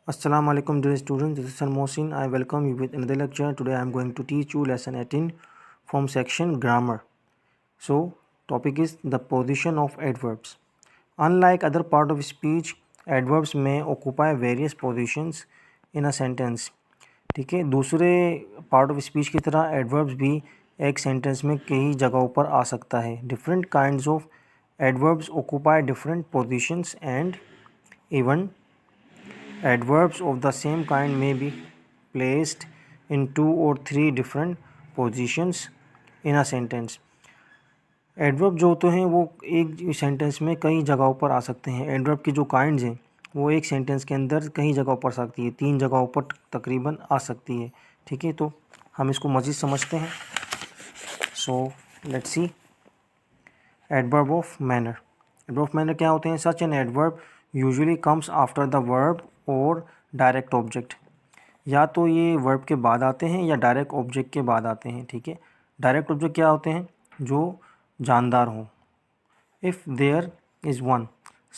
Assalamu alaikum dear students, this is Sir Mohsin. I welcome you with another lecture. Today I am going to teach you lesson 18 from section grammar. So topic is the position of adverbs. Unlike other part of speech, adverbs may occupy various positions in a sentence. ठीक है, दूसरे part of speech की तरह adverbs भी एक sentence में कई जगहों पर आ सकता है. Different kinds of adverbs occupy different positions and even adverbs of the same kind may be placed in 2 or 3 different positions in a sentence. Adverb जो होते हैं वो एक सेंटेंस में कई जगहों पर आ सकते हैं. एडवर्ब की जो काइंड्स हैं वो एक सेंटेंस के अंदर कई जगहों पर आ सकती है, 3 जगहों पर तकरीबन आ सकती है. ठीक है, तो हम इसको मज़ीद समझते हैं. So let's see adverb of manner. Adverb of manner क्या होते हैं? Such an adverb usually comes after the verb और डायरेक्ट ऑब्जेक्ट. या तो ये वर्ब के बाद आते हैं या डायरेक्ट ऑब्जेक्ट के बाद आते हैं. ठीक है, डायरेक्ट ऑब्जेक्ट क्या होते हैं? जो जानदार हों. If there is one,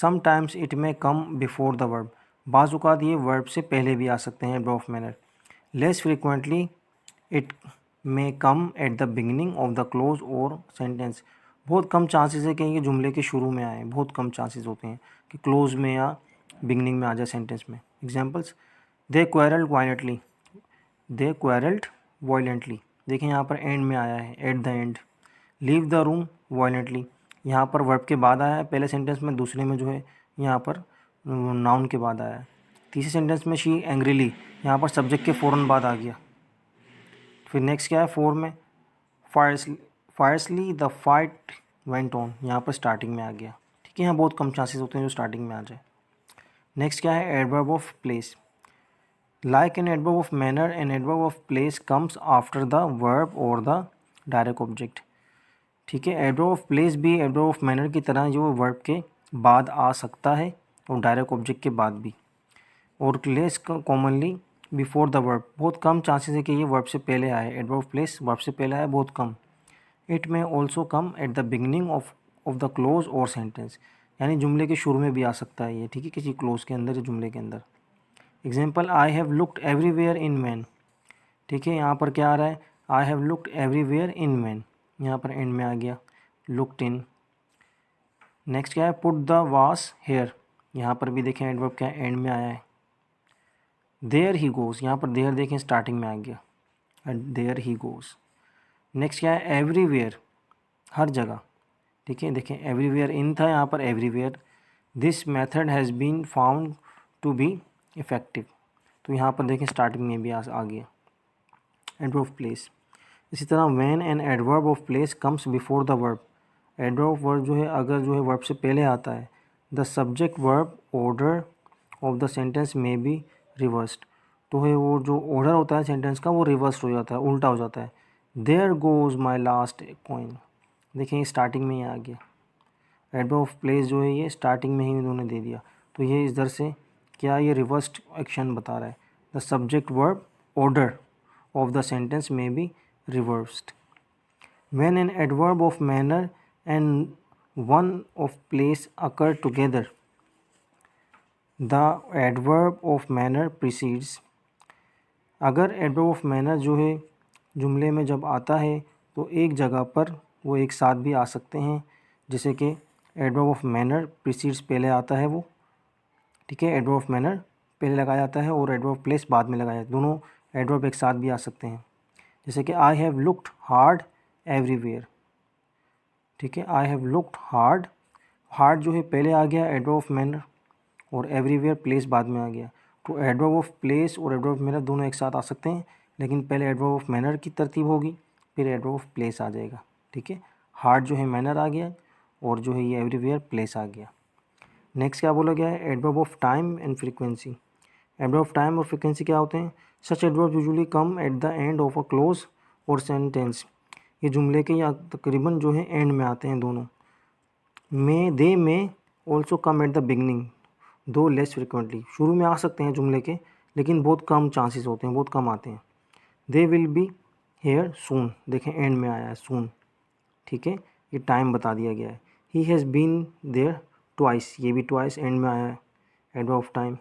sometimes it may come before the verb. बाज़ औक़ात ये वर्ब से पहले भी आ सकते हैं. Adverb of manner. Less frequently it may come at the beginning of the close और सेंटेंस. बहुत कम चांसेस है कि ये जुमले के शुरू में आए. बहुत कम चांसेस होते हैं कि क्लोज में या बिगनिंग में आ जाए सेंटेंस में. एग्जांपल्स: दे क्वेरल्ड वायलेंटली. दे क्वेरल्ड वायलेंटली, देखें यहाँ पर एंड में आया है, eight the and. Leave the room violently, यहाँ पर वर्ब के बाद आया है पहले सेंटेंस में, दूसरे में जो है यहाँ पर नाउन के बाद आया है. तीसरे सेंटेंस में शी एंग्रीली, यहाँ पर सब्जेक्ट के फ़ौरन बाद आ गया. फिर नेक्स्ट क्या है? 4 में फायरसली द फाइट वेंट ऑन, यहाँ पर स्टार्टिंग में आ गया. ठीक है, यहाँ बहुत कम चांसेस होते हैं जो स्टार्टिंग में आ जाए. नेक्स्ट क्या है? Adverb of place. Like an adverb of manner, N adverb of place comes after the verb और द डायरेक्ट ऑब्जेक्ट. ठीक है, एडवर्ब ऑफ प्लेस भी एडवर्ब ऑफ मैनर की तरह जो वर्ब के बाद आ सकता है और डायरेक्ट ऑब्जेक्ट के बाद भी. और less commonly before the verb, बहुत कम चांसेस है कि ये वर्ब से पहले आए. एडवर्ब ऑफ प्लेस वर्ब से पहले आए, बहुत कम. इट में also come at the beginning of the close और सेंटेंस, यानी जुमले के शुरू में भी आ सकता है ये. ठीक है, किसी क्लोज के अंदर या जुमले के अंदर. Example: I have looked everywhere in man. ठीक है, यहाँ पर क्या आ रहा है? I have looked everywhere in man, यहाँ पर एंड में आ गया लुक्ड इन. नेक्स्ट क्या है? पुट द वास हेयर, यहाँ पर भी देखें एडवर्ब क्या है? एंड में आया है. देयर ही गोज़, यहाँ पर देयर देखें स्टार्टिंग में आ गया, देयर ही गोज़. नेक्स्ट क्या है? एवरीवेयर, हर जगह. ठीक है, देखें एवरीवेयर इन था, यहाँ पर everywhere. This method has been found to be effective, तो यहाँ पर देखें स्टार्टिंग में भी आ गया. Adverb of place. इसी तरह when an adverb of place comes before the verb. Adverb of verb जो है अगर जो है वर्ब से पहले आता है, the subject verb order of the sentence में बी रिवर्स्ड, तो है वो जो ऑर्डर होता है सेंटेंस का वो रिवर्स हो जाता है, उल्टा हो जाता है. There goes my last coin, देखिए स्टार्टिंग में ही आ गया. एडवर्ब ऑफ प्लेस जो है ये स्टार्टिंग में ही इन्होंने दे दिया, तो ये इधर से क्या ये रिवर्स्ड एक्शन बता रहा है. The subject verb order of the sentence में be reversed. When an adverb of manner and one of place occur together, the adverb of manner precedes. अगर एडवर्ब ऑफ मैनर जो है जुमले में जब आता है तो एक जगह पर वो एक साथ भी आ सकते हैं, जैसे कि एडवर्ब ऑफ मैनर प्रीसीड्स पहले आता है वो. ठीक है, एडवर्ब ऑफ मैनर पहले लगाया जाता है और एडवर्ब ऑफ प्लेस बाद में लगाया जाता है. दोनों एडवर्ब एक साथ भी आ सकते हैं, जैसे कि I have looked hard everywhere. ठीक है, I have looked hard, hard जो है पहले आ गया एडवर्ब ऑफ मैनर और एवरीवेयर प्लेस बाद में आ गया. तो एडवर्ब ऑफ प्लेस और एडवर्ब ऑफ मैनर दोनों एक साथ आ सकते हैं, लेकिन पहले एडवर्ब ऑफ मैनर की तरतीब होगी, फिर एडवर्ब ऑफ प्लेस आ जाएगा. ठीक है, हार्ड जो है मैनर आ गया और जो है ये एवरीवेयर प्लेस आ गया. नेक्स्ट क्या बोला गया है? Adverb of time and frequency. Adverb of time और फ्रीक्वेंसी क्या होते हैं? Such adverb usually come at the end of a clause और सेंटेंस. ये जुमले के या तकरीबन जो है एंड में आते हैं दोनों. दे में also come at the beginning, दो लेस फ्रिक्वेंटली, शुरू में आ सकते हैं जुमले के लेकिन बहुत कम चांसेस होते हैं, बहुत कम आते हैं. दे विल बी हेयर सून, देखें एंड में आया है सून. ठीक है, ये टाइम बता दिया गया है. He has been there twice, ये भी ट्वाइस एंड में आया है, adverb of time.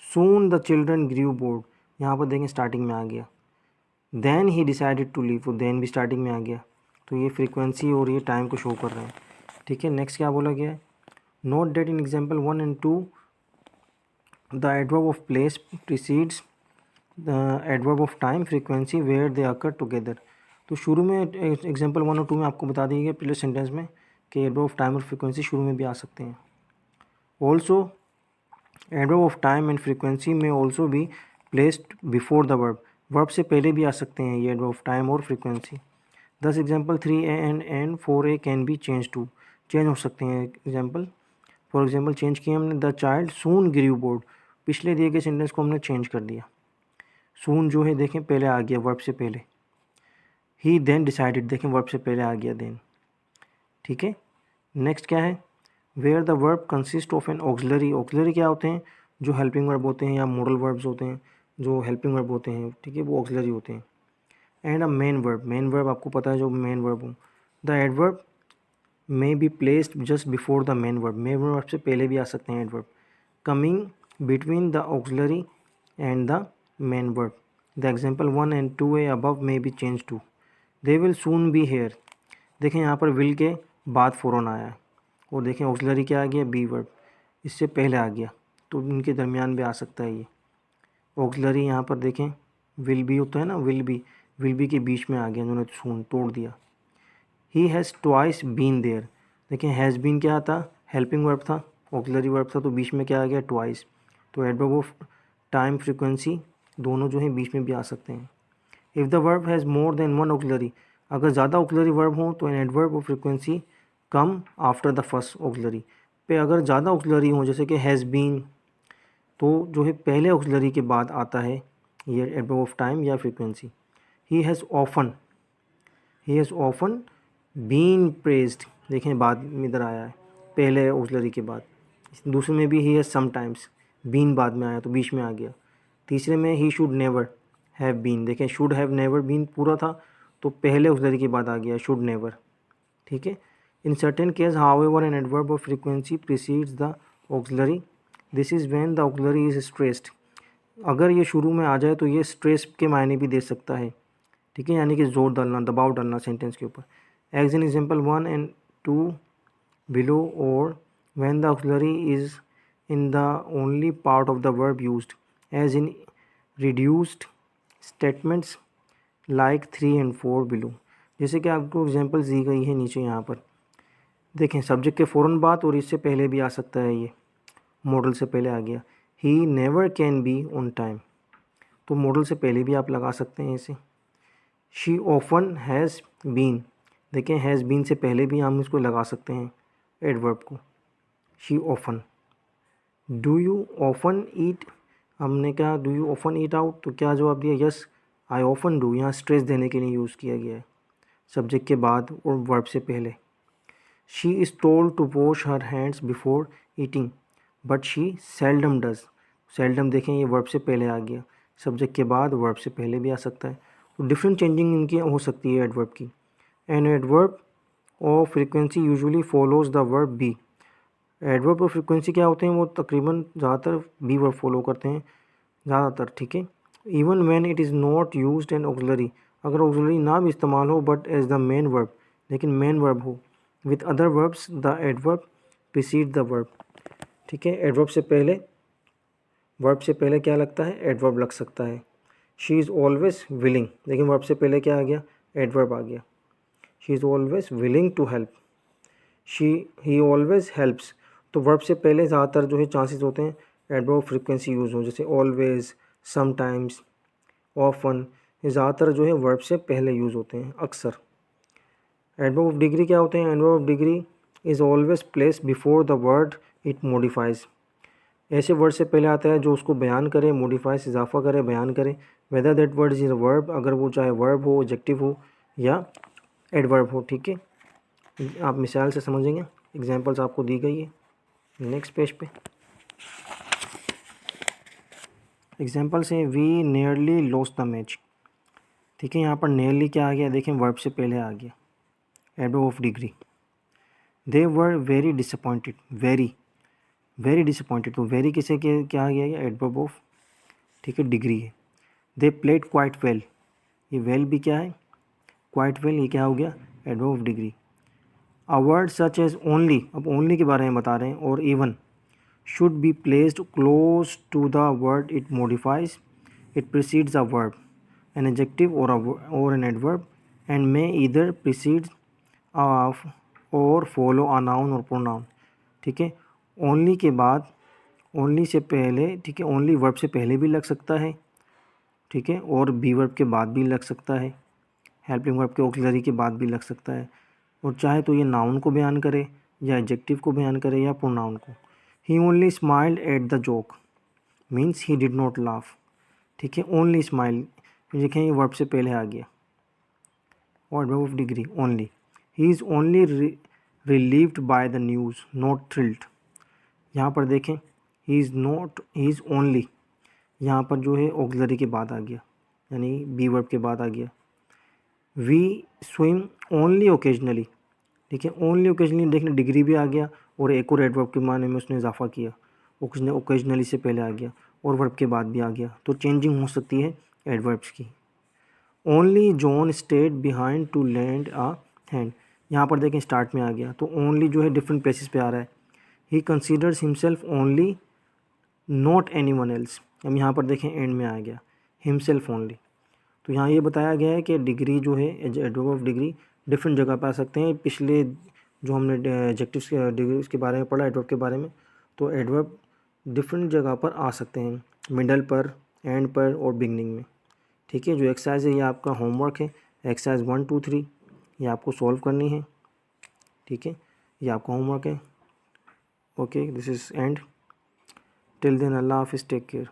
Soon the children grew bored, यहाँ पर देखें स्टार्टिंग में आ गया। Then he decided to leave, तो देन भी स्टार्टिंग में आ गया। तो ये फ्रीक्वेंसी और ये टाइम को शो कर रहे हैं, ठीक है। नेक्स्ट क्या बोला गया है, note that in example 1 and 2 the adverb of place precedes the adverb of time frequency where they occur together. तो शुरू में एग्जाम्पल 1 और 2 में आपको बता दिया पहले सेंटेंस में कि एडवर्ब ऑफ टाइम और फ्रीक्वेंसी शुरू में भी आ सकते हैं। Also adverb of time and frequency में ऑल्सो भी placed before the verb, verb से पहले भी आ सकते हैं ये एडवर्ब ऑफ टाइम और frequency. These example 3A and 4A can be change to, change हो सकते हैं एग्जाम्पल। फॉर एग्जाम्पल चेंज किया हमने, the child soon grew bored, पिछले दिए गए सेंटेंस को हमने चेंज कर दिया। सून जो है देखें पहले आ गया वर्ब से पहले। ही देन डिसाइडेड, देखें वर्ब से पहले आ गया देन, ठीक है। नेक्स्ट क्या है, where the verb consist of an auxiliary, auxiliary क्या होते हैं, जो हेल्पिंग वर्ब होते हैं या मॉडल वर्ब्स होते हैं, जो हेल्पिंग वर्ब होते हैं, ठीक है, वो ऑक्सिलरी होते हैं। And a main verb, main verb आपको पता है जो मेन वर्ब हो। The adverb may be placed just before the main verb, main verb से पहले भी आ सकते हैं adverb. Coming between the auxiliary and the main verb, the example 1 and 2A above may be change to, they will soon be here, देखें यहाँ पर will के बाद फ़ौरन आया है, और देखें ऑक्सिलरी क्या आ गया, बी वर्ब, इससे पहले आ गया, तो इनके दरमियान भी आ सकता है ये ऑक्सिलरी। यहाँ पर देखें विल बी होता है ना, विल बी के बीच में आ गया, उन्होंने सून तोड़ दिया। He has twice been there, देखें हैज़ बीन क्या था, हेल्पिंग वर्ब था, ऑक्सिलरी वर्ब था, तो बीच में क्या आ गया, ट्वाइस। तो एडवर्ब ऑफ टाइम फ्रीक्वेंसी दोनों जो है बीच में भी आ सकते हैं। If the verb has more than one auxiliary, अगर ज़्यादा ऑक्सिलरी वर्ब हो तो N adverb of frequency come after the first auxiliary, पे अगर ज़्यादा ऑक्सिलरी हो जैसे कि हैज़ बीन, तो जो है पहले ऑक्सिलरी के बाद आता है ये एडवर्ब ऑफ टाइम या frequency. He has often been praised, देखें बाद में इधर आया है, पहले ऑक्सिलरी के बाद। दूसरे में भी ही हैज़ समटाइम्स, बीन बाद में आया तो बीच में आ गया। तीसरे में he should never have been, देखें शुड हैव नेवर बीन पूरा था तो पहले ऑक्सिलरी के बाद आ गया शुड नेवर, ठीक है। In certain case however N adverb of frequency precedes the auxiliary, this is when the auxiliary is stressed, अगर ये शुरू में आ जाए तो ये स्ट्रेस के मायने भी दे सकता है, ठीक है, यानी कि ज़ोर डालना, दबाव डालना सेंटेंस के ऊपर। As in example 1 and 2 below, or when the auxiliary is in the only part of the verb used, as in reduced statements like 3 and 4 below। जैसे कि आपको एग्जांपल्स दी गई है नीचे यहाँ पर, देखें सब्जेक्ट के फ़ौरन बाद और इससे पहले भी आ सकता है, ये मॉडल से पहले आ गया। He never can be on time, तो मॉडल से पहले भी आप लगा सकते हैं इसे। शी ऑफन हैज़ बीन, देखें हैज़ बीन से पहले भी हम इसको लगा सकते हैं एडवर्ब को, she often. Do you often eat, हमने क्या do you often eat out, तो क्या जवाब दिया, यस आई ऑफन डू, यहाँ स्ट्रेस देने के लिए यूज़ किया गया है सब्जेक्ट के बाद और वर्ब से पहले। She is told to wash her hands before eating but she seldom does, seldom देखें ये वर्ब से पहले आ गया, सब्जेक्ट के बाद वर्ब से पहले भी आ सकता है, तो डिफरेंट चेंजिंग इनकी हो सकती है एडवर्ब की। N adverb of frequency usually follows the verb B, adverb of frequency क्या होते हैं, वो तकरीबन ज़्यादातर बी वर्ब फॉलो करते हैं ज़्यादातर, ठीक है। Even when it is not used an auxiliary, अगर ऑक्सिलरी ना भी इस्तेमाल हो but as the main verb, लेकिन मेन वर्ब हो, with other verbs the adverb precede the verb, ठीक है। एडवर्ब से पहले, वर्ब से पहले क्या लगता है, एडवर्ब लग सकता है। शी इज़ ऑलवेज विलिंग, लेकिन वर्ब से पहले क्या आ गया, एडवर्ब आ गया। She is always willing to help, he always helps, तो वर्ब से पहले ज़्यादातर जो है चांसेस होते हैं एडवर्ब ऑफ फ्रीक्वेंसी यूज़ हो, जैसे ऑलवेज, समटाइम्स, ऑफन, ये ज़्यादातर जो है वर्ब से पहले यूज़ होते हैं अक्सर। एडवर्ब ऑफ डिग्री क्या होते हैं, adverb of degree is always place before the word it modifies, ऐसे वर्ड से पहले आता है जो उसको बयान करे, मॉडिफाइज इजाफा करे, बयान करे, whether that word is a verb, अगर वो चाहे वर्ब हो, एडजेक्टिव हो या एडवर्ब हो, ठीक है। आप मिसाल से समझेंगे, एग्जांपल्स आपको दी गई है नेक्स्ट पेज पे। एग्जांपल्स हैं, we nearly lost the match, ठीक है, यहाँ पर नियरली क्या आ गया, देखें वर्ब से पहले आ गया adverb of degree. They were very disappointed, very very disappointed, तो वेरी किसे के क्या आ गया, एडवर्ब ऑफ, ठीक है, डिग्री है। दे प्लेड क्वाइट वेल, ये वेल भी क्या है, क्वाइट वेल, ये क्या हो गया, adverb of degree. A word such as only, अब ओनली के बारे में बता रहे हैं, और even should be placed close to the word it modifies, it precedes a verb, an adjective और an adverb, and may either precedes of और फॉलो अ नाउन और प्रोनाउन, ठीक है। ओनली के बाद, ओनली से पहले, ठीक है, ओनली वर्ब से पहले भी लग सकता है, ठीक है, और बी वर्ब के बाद भी लग सकता है, हेल्पिंग वर्ब के ऑक्सिलरी के बाद भी लग सकता है, और चाहे तो ये नाउन को बयान करे या एडजेक्टिव को बयान करे या प्रोनाउन को। He only smiled at the joke means he did not laugh, ठीक है, ओनली स्माइल, देखें ये वर्ब से पहले आ गया, और verb of degree only. He is only relieved by the news not thrilled, यहाँ पर देखें ही इज़ ओनली, यहाँ पर जो है ऑक्सिलरी के बाद आ गया, यानी बी वर्ब के बाद आ गया। वी स्विम ओनली ओकेजनली, ठीक है, ओनली ओकेजनली देखने डिग्री भी आ गया, और एक और एडवर्ब के माने में उसने इजाफा किया, ओकेजनली से पहले आ गया और वर्ब के बाद भी आ गया, तो चेंजिंग हो सकती है एडवर्ब्स की। Only John stayed behind to lend a hand, यहाँ पर देखें स्टार्ट में आ गया, तो ओनली जो है डिफरेंट प्लेसेस पे आ रहा है। He considers himself only not anyone else, अब यहाँ पर देखें एंड में आ गया हिमसेल्फ ओनली। तो यहाँ ये बताया गया है कि डिग्री जो है, एडवर्ब ऑफ डिग्री डिफरेंट जगह पर आ सकते हैं। पिछले जो हमने एडजेक्टिव्स के डिग्री के बारे में पढ़ा, एडवर्ब के बारे में, तो एडवर्ब डिफरेंट जगह पर आ सकते हैं, मिडल पर, एंड पर और बिगनिंग में, ठीक है। जो एक्सरसाइज है ये आपका होमवर्क है, एक्सरसाइज 1, 2, 3 ये आपको सॉल्व करनी है, ठीक है, ये आपका होमवर्क है। Okay, this is end, till then Allah हाफिज़, टेक केयर।